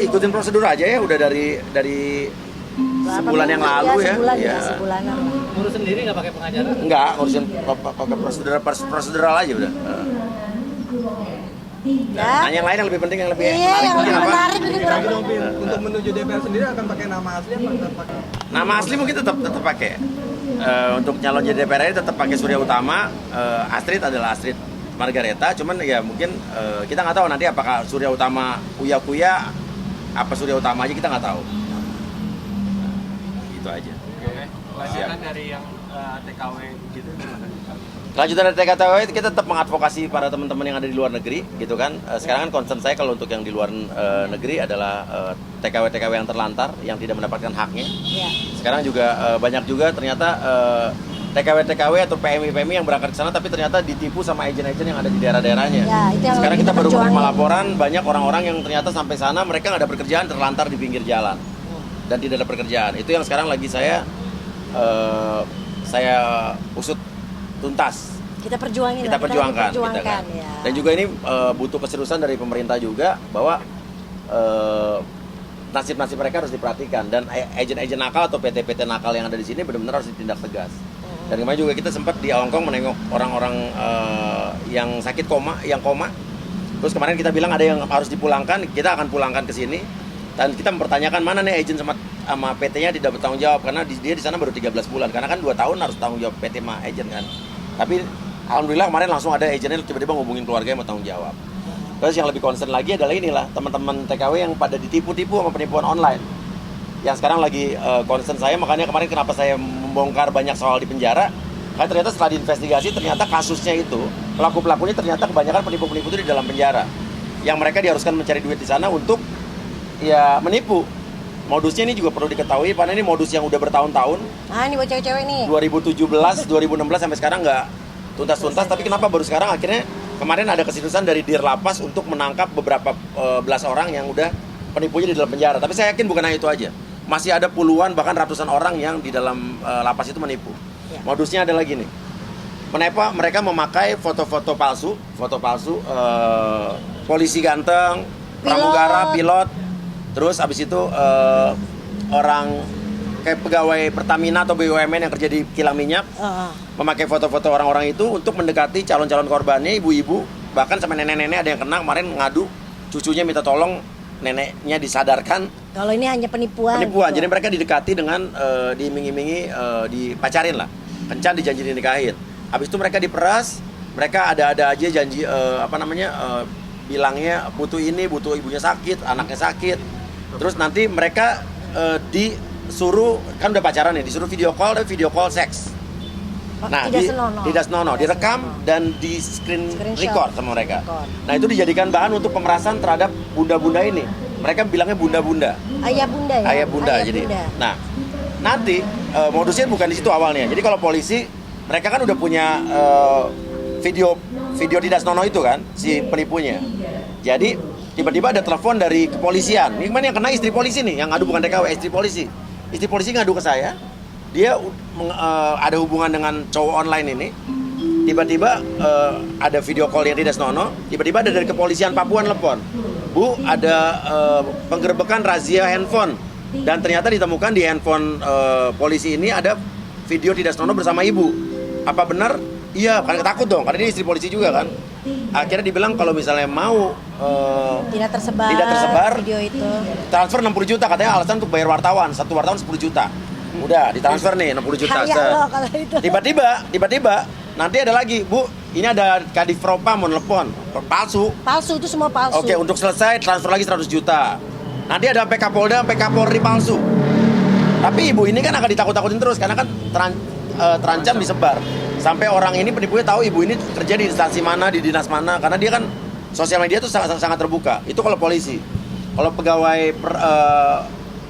Ikutin prosedur aja ya, udah dari sebulan yang lalu ya. Sebulanan. Ngurus sendiri nggak pakai pengacara? Enggak, ngurusin pakai prosedural aja udah. Nah, yang lain yang lebih penting, yang lebih menarik Untuk menuju DPR sendiri akan pakai nama asli apa tetap pakai? Nama asli mungkin tetap pakai. Untuk nyalon jadi DPR ini tetap pakai Surya Utama. Astrid adalah Astrid Margareta, cuman ya mungkin kita nggak tahu nanti apakah Surya Utama Uya Kuya apa Surya Utama aja, kita nggak tahu. Itu aja. Lanjutan dari yang TKW gitu. Lanjutan dari TKW kita tetap mengadvokasi para teman-teman yang ada di luar negeri gitu kan. Sekarang kan concern saya kalau untuk yang di luar negeri adalah TKW yang terlantar, yang tidak mendapatkan haknya. Sekarang juga banyak juga ternyata TKW atau PMI yang berangkat ke sana tapi ternyata ditipu sama agen-agen yang ada di daerah-daerahnya. Sekarang kita baru menerima laporan banyak orang-orang yang ternyata sampai sana mereka nggak ada pekerjaan, terlantar di pinggir jalan dan tidak ada pekerjaan. Itu yang sekarang lagi saya usut tuntas. Kita perjuangkan. Gitu kan. Dan juga ini butuh keseriusan dari pemerintah juga bahwa nasib-nasib mereka harus diperhatikan, dan agen-agen nakal atau PT-PT nakal yang ada di sini benar-benar harus ditindak tegas. Dan kemarin juga kita sempat di Hong Kong menengok orang-orang yang sakit koma. Terus kemarin kita bilang ada yang harus dipulangkan, kita akan pulangkan ke sini. Dan kita mempertanyakan mana nih agen sama PT-nya tidak bertanggung jawab, karena dia di sana baru 13 bulan. Karena kan 2 tahun harus tanggung jawab PT sama agen kan. Tapi alhamdulillah kemarin langsung ada agennya tiba-tiba ngubungin keluarga yang mau tanggung jawab. Terus yang lebih concern lagi adalah inilah teman-teman TKW yang pada ditipu-tipu sama penipuan online. Yang sekarang lagi concern saya, makanya kemarin kenapa saya membongkar banyak soal di penjara. Karena ternyata setelah diinvestigasi ternyata kasusnya itu pelaku-pelakunya ternyata kebanyakan penipu-penipu itu di dalam penjara. Yang mereka diharuskan mencari duit di sana untuk ya menipu. Modusnya ini juga perlu diketahui, karena ini modus yang udah bertahun-tahun. Ini buat cewek-cewek nih. 2017, 2016 sampai sekarang nggak tuntas-tuntas. Tapi kenapa baru sekarang akhirnya kemarin ada keseriusan dari Dir Lapas untuk menangkap beberapa belas orang yang udah penipunya di dalam penjara. Tapi saya yakin bukan hanya itu aja. Masih ada puluhan bahkan ratusan orang yang di dalam lapas itu menipu. Modusnya adalah gini. Mereka memakai foto-foto palsu, polisi ganteng, pramugara, pilot. Terus abis itu orang kayak pegawai Pertamina atau BUMN yang kerja di kilang minyak memakai foto-foto orang-orang itu untuk mendekati calon-calon korbannya, ibu-ibu, bahkan sampai nenek-nenek ada yang kena kemarin ngadu, cucunya minta tolong neneknya disadarkan Kalau ini hanya penipuan. Penipuan. Gitu. Jadi mereka didekati dengan diiming-imingi, dipacarin lah, kencan dijanji dinikahin. Habis itu mereka diperas, mereka ada aja janji bilangnya butuh ini, butuh ibunya sakit, anaknya sakit. Terus nanti mereka disuruh, kan udah pacaran nih, disuruh video call seks. Nah, tidak senonoh, direkam dan di screen record sama mereka. Nah, itu dijadikan bahan untuk pemerasan terhadap bunda-bunda ini. Mereka bilangnya bunda-bunda. Ayah bunda ya? Ayah bunda, jadi. Bunda. Nah, nanti modusnya bukan di situ awalnya. Jadi kalau polisi, mereka kan udah punya video tidak senonoh itu kan, si penipunya. Jadi tiba-tiba ada telepon dari kepolisian. Ini yang kena istri polisi nih, yang ngadu bukan TKW, istri polisi. Istri polisi ngadu ke saya. Dia ada hubungan dengan cowok online ini. Tiba-tiba ada video call yang tidak senonoh. Tiba-tiba ada dari kepolisian Papua nelpon, Bu, ada penggerbekan razia handphone. Dan ternyata ditemukan di handphone polisi ini ada video tidak senonoh bersama ibu. Apa benar? Iya, karena takut dong, karena dia istri polisi juga kan. Akhirnya dibilang kalau misalnya mau tidak tersebar video itu, transfer 60 juta katanya alasan untuk bayar wartawan. Satu wartawan 10 juta. Udah ditransfer nih 60 juta. Tiba-tiba nanti ada lagi, Bu, ini ada Kadif Propam mau nelpon, palsu itu semua palsu. Oke, untuk selesai transfer lagi 100 juta. Nanti ada PK Polda, PK Polri palsu. Tapi ibu ini kan akan ditakut-takutin terus karena kan terancam disebar. Sampai orang ini penipunya tahu ibu ini kerja di instansi mana, di dinas mana, karena dia kan sosial media itu sangat terbuka. Itu kalau polisi. Kalau pegawai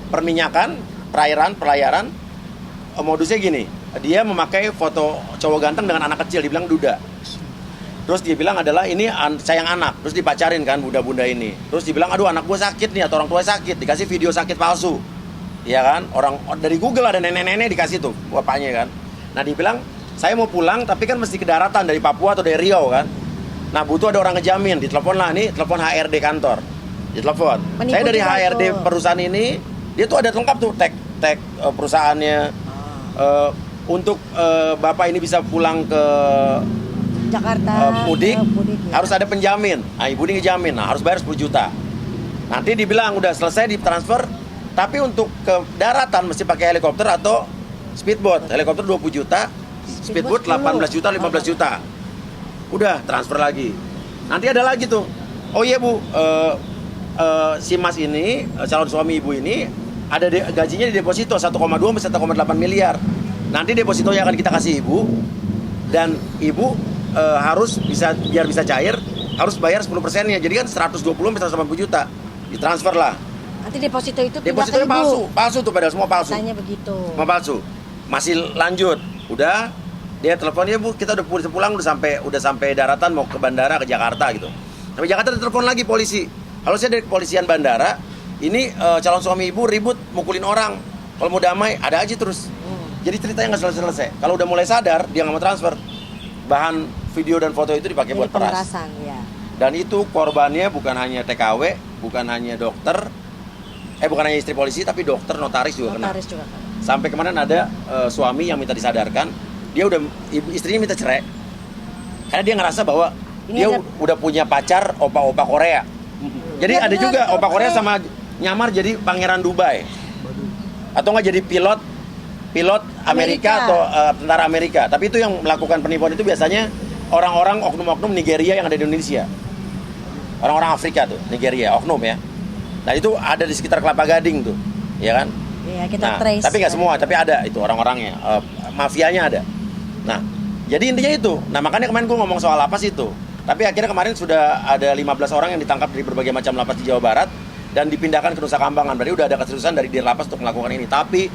perminyakan, pelayaran, modusnya gini, dia memakai foto cowok ganteng dengan anak kecil, dibilang duda. Terus dia bilang adalah ini sayang anak, terus dipacarin kan bunda-bunda ini. Terus dibilang aduh anak gue sakit nih atau orang tua sakit, dikasih video sakit palsu. Iya kan? Orang dari Google ada nenek-nenek dikasih tuh bapaknya kan. Nah dibilang saya mau pulang tapi kan mesti ke daratan dari Papua atau dari Riau kan. Nah butuh ada orang ngejamin, ditelepon lah nih, telepon HRD kantor. Ditelepon. Saya dari HRD perusahaan ini, dia tuh ada lengkap tuh tag perusahaannya. Untuk bapak ini bisa pulang ke Jakarta mudik ya. Harus ada penjamin. Nah ibu ini ngejamin, nah harus bayar 10 juta. Nanti dibilang udah selesai ditransfer, tapi untuk ke daratan mesti pakai helikopter atau speedboat. Helikopter 20 juta, speedboat 18 juta, 15 juta. Udah transfer lagi. Nanti ada lagi tuh. Oh iya Bu, si Mas ini, calon suami ibu ini ada gajinya di deposito 1,2 sampai 1,8 miliar. Nanti depositonya akan kita kasih ibu, dan ibu harus biar bisa cair harus bayar 10%-nya. Jadi kan 120 sampai 180 juta ditransfer lah. Nanti depositonya palsu tuh, padahal semua palsu. Katanya begitu. Semua palsu. Masih lanjut. Udah dia telepon, ya Bu, kita udah pulang, udah sampai daratan mau ke bandara ke Jakarta gitu. Sampai Jakarta ditelepon lagi polisi. Kalau saya dari kepolisian bandara, ini calon suami ibu ribut mukulin orang. Kalau mau damai ada aja terus. Jadi ceritanya nggak selesai. Kalau udah mulai sadar dia nggak mau transfer, bahan video dan foto itu dipakai buat peras. Ya. Dan itu korbannya bukan hanya TKW, bukan hanya dokter, bukan hanya istri polisi, tapi dokter, notaris juga kena. Sampai kemarin ada suami yang minta disadarkan, istrinya minta cerai, karena dia ngerasa bahwa udah punya pacar opa-opa Korea. Jadi ada juga opa Korea sama nyamar jadi pangeran Dubai, atau nggak jadi pilot Amerika atau tentara Amerika. Tapi itu yang melakukan penipuan itu biasanya orang-orang oknum-oknum Nigeria yang ada di Indonesia. Orang-orang Afrika tuh, Nigeria, oknum ya. Nah itu ada di sekitar Kelapa Gading tuh, ya kan? Iya, kita trace. Tapi nggak semua, tapi ada itu orang-orangnya, mafianya ada. Nah, jadi intinya itu. Nah makanya kemarin gue ngomong soal lapas itu. Tapi akhirnya kemarin sudah ada 15 orang yang ditangkap dari berbagai macam lapas di Jawa Barat dan dipindahkan ke Nusa Kambangan. Berarti udah ada keseriusan dari Dir Lapas untuk melakukan ini. Tapi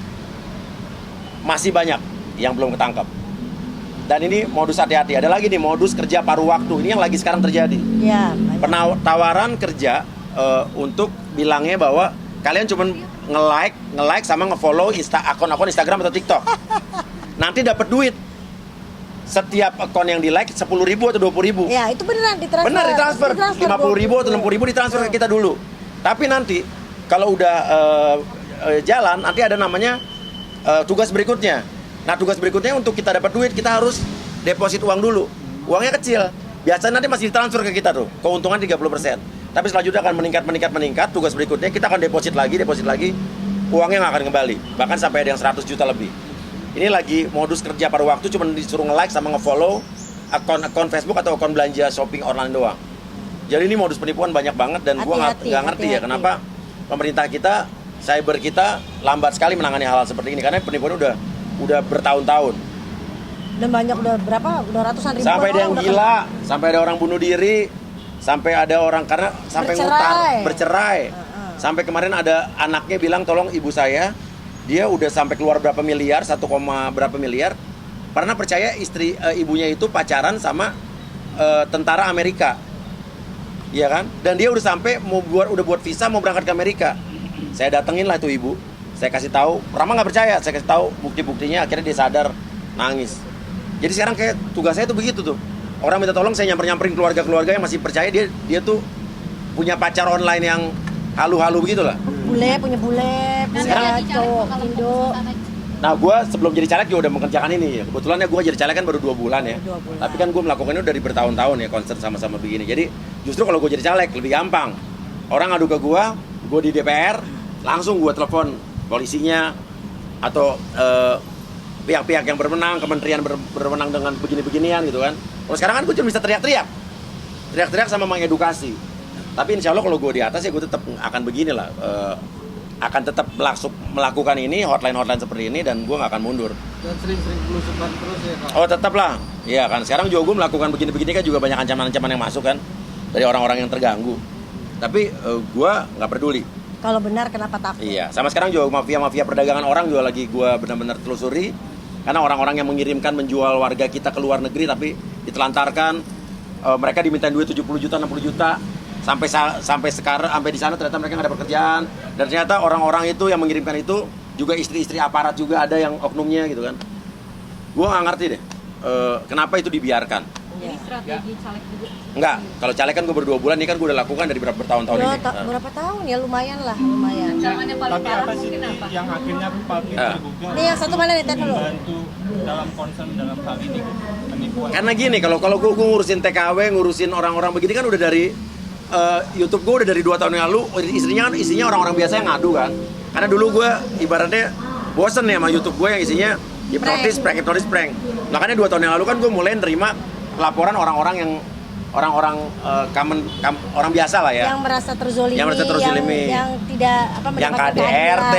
masih banyak yang belum ketangkap. Dan ini modus hati-hati. Ada lagi nih modus kerja paruh waktu. Ini yang lagi sekarang terjadi. Ya, tawaran kerja untuk bilangnya bahwa kalian cuma nge-like sama nge-follow akun-akun Instagram atau TikTok. Nanti dapat duit. Setiap akun yang di-like 10.000 atau 20.000. Ya, itu beneran ditransfer. Benar ditransfer. 50.000 atau 60.000 ditransfer ke kita dulu. Tapi nanti kalau udah jalan, nanti ada namanya tugas berikutnya. Nah tugas berikutnya untuk kita dapat duit kita harus deposit uang dulu. Uangnya kecil. Biasanya nanti masih ditransfer ke kita tuh. Keuntungan 30%. tapi selanjutnya akan meningkat. Tugas berikutnya kita akan deposit lagi, uangnya nggak akan kembali. Bahkan sampai ada yang 100 juta lebih. Ini lagi modus kerja paruh waktu, cuma disuruh nge-like sama nge-follow akun Facebook atau akun belanja shopping online doang. Jadi ini modus penipuan banyak banget dan gue nggak ngerti ya kenapa pemerintah kita, cyber kita lambat sekali menangani hal-hal seperti ini, karena penipuan udah bertahun-tahun. Dan banyak udah ratusan ribu. Sampai ada yang gila, sampai ada orang bunuh diri, sampai ada orang karena sampai ngutang, bercerai. Sampai kemarin ada anaknya bilang tolong ibu saya, dia udah sampai keluar berapa miliar, 1, berapa miliar, karena percaya ibunya itu pacaran sama tentara Amerika. Iya kan? Dan dia udah sampai udah buat visa mau berangkat ke Amerika. Saya datengin lah itu ibu. Saya kasih tahu, Rama nggak percaya. Saya kasih tahu bukti-buktinya, akhirnya dia sadar, nangis. Jadi sekarang kayak tugas saya tuh begitu tuh. Orang minta tolong, saya nyamperin keluarga-keluarga yang masih percaya dia tuh punya pacar online yang halu-halu begitulah. Punya bule, punya cowok Indo. Nah, gue sebelum jadi caleg juga udah mengerjakan ini ya. Kebetulan ya gue jadi caleg kan baru 2 bulan ya. Tapi kan gue melakukannya dari bertahun-tahun ya, concern sama-sama begini. Jadi justru kalau gue jadi caleg lebih gampang. Orang ngadu ke gue di DPR, langsung gue telepon polisinya atau pihak-pihak yang berwenang, kementerian berwenang dengan begini-beginian gitu kan. Kalau sekarang kan gue cuma bisa teriak-teriak sama mengedukasi. Tapi insya Allah kalau gue di atas ya gue tetap akan beginilah. Akan tetap melakukan ini, hotline seperti ini, dan gue nggak akan mundur. Dan sering-sering belusukan terus ya Kak? Oh tetap lah, iya kan. Sekarang juga gue melakukan begini-begini kan juga banyak ancaman-ancaman yang masuk kan dari orang-orang yang terganggu. Tapi gue nggak peduli. Kalau benar kenapa takut? Iya, sama sekarang juga mafia perdagangan orang juga lagi gue benar-benar telusuri. Karena orang-orang yang mengirimkan menjual warga kita ke luar negeri tapi ditelantarkan, mereka dimintain duit 70 juta, 60 juta. Sampai sekarang sampai di sana ternyata mereka nggak ada pekerjaan, dan ternyata orang-orang itu yang mengirimkan itu juga istri-istri aparat juga ada yang oknumnya gitu kan. Gue nggak ngerti deh kenapa itu dibiarkan. Jadi strategi caleg juga? Enggak, kalau caleg kan gue baru 2 bulan, ini kan gue udah lakukan dari bertahun-tahun ini. Berapa tahun ya, lumayan. Ancamannya paling parah mungkin apa? Yang akhirnya publik tergugah. Ini yang satu mana nih, Ted dulu? Membantu dalam concern dalam hal ini penipuan. Karena gini, kalau gue ngurusin TKW, ngurusin orang-orang begini kan udah dari YouTube gue udah dari 2 tahun yang lalu. Isinya orang-orang biasa yang ngadu kan. Karena dulu gue ibaratnya bosen ya sama YouTube gue yang isinya hipnotis, prank. Makanya 2 tahun yang lalu kan gue mulai nerima laporan orang-orang orang biasa lah ya. Yang merasa terzolimi, yang tidak yang KDRT,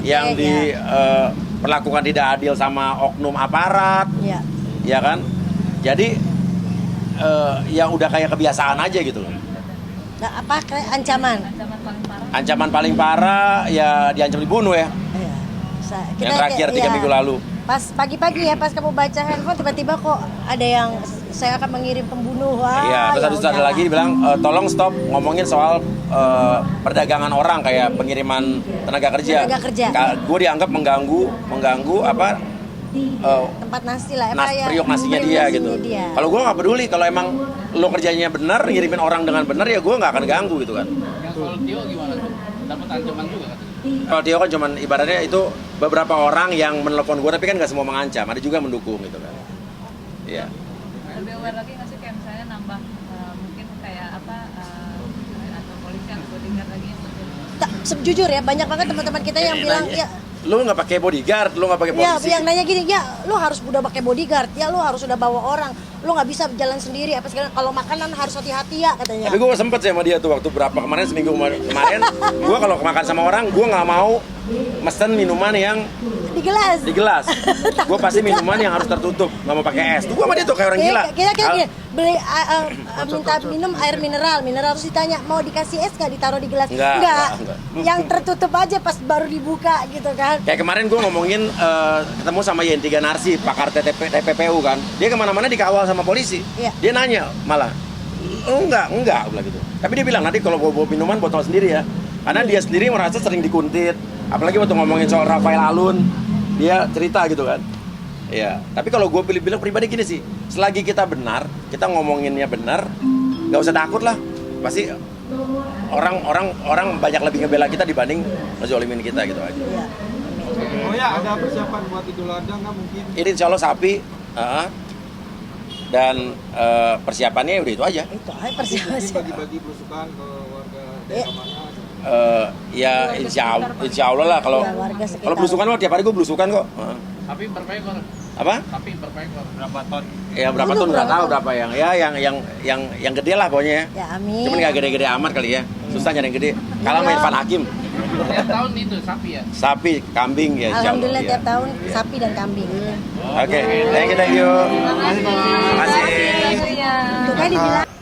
yang diperlakukan tidak adil sama oknum aparat. Ya kan? Jadi ya udah kayak kebiasaan aja gitu loh. Nah, apa ancaman? Ancaman paling parah ya diancam dibunuh ya. Yang terakhir 3 minggu lalu. Pas pagi-pagi ya, pas kamu baca handphone tiba-tiba kok ada yang saya akan mengirim pembunuh. Iya, terus ada lagi bilang tolong stop ngomongin soal perdagangan orang kayak pengiriman tenaga kerja. Gue dianggap mengganggu apa? Tempat nasi lah, periuk nasinya dia gitu. Kalau gue nggak peduli, kalau emang lo kerjanya benar, ngirimin orang dengan benar ya gue nggak akan ganggu gitu kan. Yang soal Tio gimana tuh? Dapat ancaman juga kan? Kalau Tio kan cuman ibaratnya itu beberapa orang yang menelepon gue, tapi kan nggak semua mengancam, ada juga mendukung gitu kan. Iya. Lebih aware lagi nggak sih kayak misalnya nambah mungkin kayak apa atau polisi atau bodyguard lagi? Jujur ya, banyak banget teman-teman kita yang bilang ya. Lu nggak pakai bodyguard, lu nggak pakai polisi. Ya, yang nanya gini, ya lu harus udah pakai bodyguard, ya lu harus udah bawa orang, lu nggak bisa jalan sendiri apa segala. Kalau makanan harus hati-hati ya katanya. Tapi gue sempet sih sama dia tuh waktu kemarin seminggu kemarin, gue kalau makan sama orang, gue nggak mau mesen minuman yang di gelas. Gue pasti minuman yang harus tertutup, nggak mau pakai es. Tuh gue sama dia tuh kayak orang gila. Kayak beli minta minum air mineral terus ditanya mau dikasih es nggak, ditaruh di gelas? Enggak. Yang tertutup aja pas baru dibuka gitu kan. Kayak kemarin gue ngomongin ketemu sama Yenti Ganarsi, pakar TPPU kan. Dia kemana-mana dikawal sama polisi. Dia nanya malah, enggak bilang gitu. Tapi dia bilang nanti kalau bawa minuman botol sendiri ya. Karena dia sendiri merasa sering dikuntit. Apalagi waktu ngomongin soal Rafael Alun, dia cerita gitu kan. Iya. Tapi kalau gue bilang pribadi gini sih, selagi kita benar, kita ngomonginnya benar, nggak usah takut lah. Pasti orang banyak lebih ngebela kita dibanding ngezolimin kita gitu aja. Oh ya, ada persiapan buat Idul Adha nggak mungkin? Ini insya Allah sapi. Dan persiapannya udah itu aja. Itu aja persiapan. Bagi-bagi belusukan ke warga daerah mana? Ya insya Allah lah kalau belusukan mah tiap hari gue belusukan kok. Tapi berapa ekor? Apa? Tapi berapa ekor? Berapa ton? Ya berapa ton nggak tahu berapa yang gede lah pokoknya. Ya amin. Cuman nggak gede-gede amat kali ya. Susah nyari yang gede. Kalah main Irfan Hakim. Tiap tahun itu sapi ya? Sapi, kambing ya. Alhamdulillah ya. tiap tahun sapi dan kambing. Oke, thank you. Terima kasih. Terima kasih. Tuh kan dibilang